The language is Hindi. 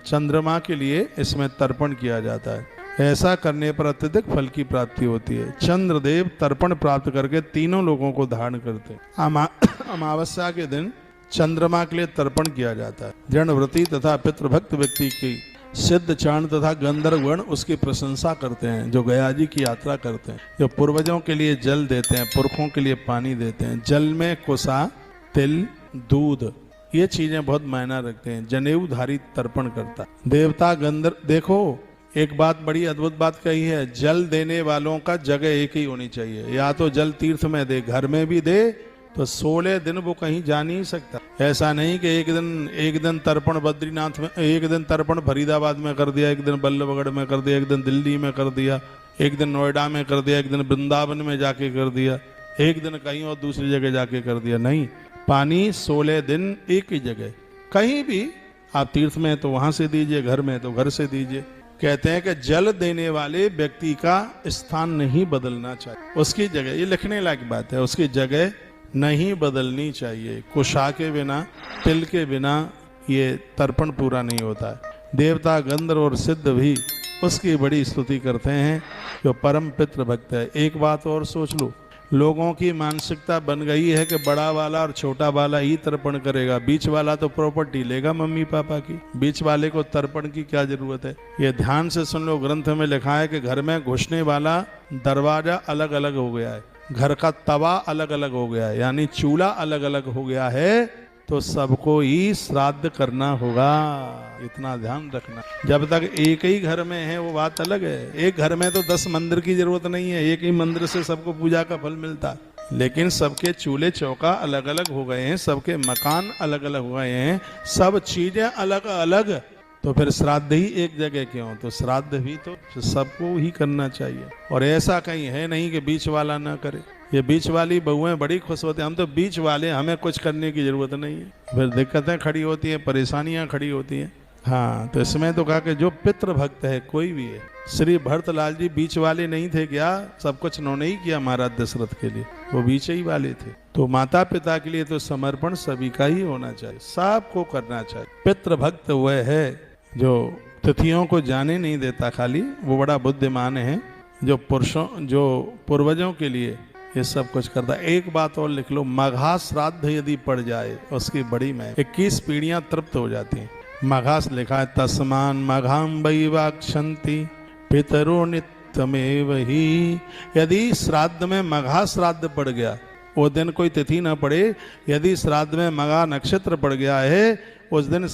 चंद्रमा के लिए इसमें तर्पण किया जाता है। ऐसा करने पर अत्यधिक फल की प्राप्ति होती है। चंद्रदेव तर्पण प्राप्त करके तीनों लोगों को धारण करते हैं। अमावस्या के दिन चंद्रमा के लिए तर्पण किया जाता है। जड़व्रती तथा पितृभक्त व्यक्ति की सिद्ध चाण तथा गंधर्व गण उसकी प्रशंसा करते हैं, जो गया जी की यात्रा करते हैं, जो पूर्वजों के लिए जल देते हैं, पुरखों के लिए पानी देते हैं। जल में कुसा, तिल, दूध, ये चीजें बहुत मायना रखते हैं। जनेऊधारी तर्पण करता है। देवता गंधर्व, देखो एक बात बड़ी अद्भुत बात कही है, जल देने वालों का जगह एक ही होनी चाहिए। या तो जल तीर्थ में दे, घर में भी दे, तो 16 दिन वो कहीं जा नहीं सकता। ऐसा नहीं कि एक दिन तर्पण बद्रीनाथ में, एक दिन तर्पण फरीदाबाद में कर दिया, एक दिन बल्लभगढ़ में कर दिया, एक दिन दिल्ली में कर दिया, एक दिन नोएडा में कर दिया, एक दिन वृंदावन में जाके कर दिया, एक दिन कहीं और दूसरी जगह जाके कर दिया। नहीं, पानी 16 दिन एक ही जगह, कहीं भी आप तीर्थ में तो वहां से दीजिए, घर में तो घर से दीजिए। कहते हैं कि जल देने वाले व्यक्ति का स्थान नहीं बदलना चाहिए, उसकी जगह, ये लिखने लायक बात है, उसकी जगह नहीं बदलनी चाहिए। कुशा के बिना, तिल के बिना ये तर्पण पूरा नहीं होता है। देवता गंधर्व और सिद्ध भी उसकी बड़ी स्तुति करते हैं, जो परम पितृ भक्त है। एक बात और सोच लो, लोगों की मानसिकता बन गई है कि बड़ा वाला और छोटा वाला ही तर्पण करेगा, बीच वाला तो प्रॉपर्टी लेगा मम्मी पापा की, बीच वाले को तर्पण की क्या जरूरत है। ये ध्यान से सुन लो, ग्रंथ में लिखा है कि घर में घुसने वाला दरवाजा अलग अलग हो गया है, घर का तवा अलग अलग हो गया है, यानी चूल्हा अलग अलग हो गया है, तो सबको ही श्राद्ध करना होगा। इतना ध्यान रखना। जब तक एक ही घर में है वो बात अलग है। एक घर में तो 10 मंदिर की जरूरत नहीं है, एक ही मंदिर से सबको पूजा का फल मिलता है। लेकिन सबके चूल्हे चौका अलग अलग हो गए हैं, सबके मकान अलग अलग हो गए हैं, सब चीजें अलग अलग, तो फिर श्राद्ध ही एक जगह क्यों? तो श्राद्ध भी तो सबको ही करना चाहिए। और ऐसा कहीं है नहीं कि बीच वाला ना करे। ये बीच वाली बहुएं बड़ी खुश होती हैं, हम तो बीच वाले, हमें कुछ करने की जरूरत नहीं है। फिर दिक्कतें खड़ी होती हैं, परेशानियां खड़ी होती हैं। हाँ, तो इसमें तो कहा कि जो पितृ भक्त है कोई भी है, श्री भरतलाल जी बीच वाले नहीं थे क्या? सब कुछ उन्होंने ही किया महाराज दशरथ के लिए, वो बीच ही वाले थे। तो माता पिता के लिए तो समर्पण सभी का ही होना चाहिए, सबको करना चाहिए। पितृ भक्त वह है जो तिथियों को जाने नहीं देता खाली, वो बड़ा बुद्धिमान है, जो पुरुषों, जो पूर्वजों के लिए ये सब कुछ करता है। एक बात और लिख लो, मघा श्राद्ध यदि पड़ जाए उसकी बड़ी महक, 21 पीढ़ियां तृप्त हो जाती हैं। मघास लिखा है, तस्मान मघाम वैवाक्षन्ति पितरो नित्यमेव ही। यदि श्राद्ध में मघा श्राद्ध पड़ गया, वो दिन कोई तिथि ना पड़े, यदि श्राद्ध में मघा नक्षत्र पड़ गया है, उस दिन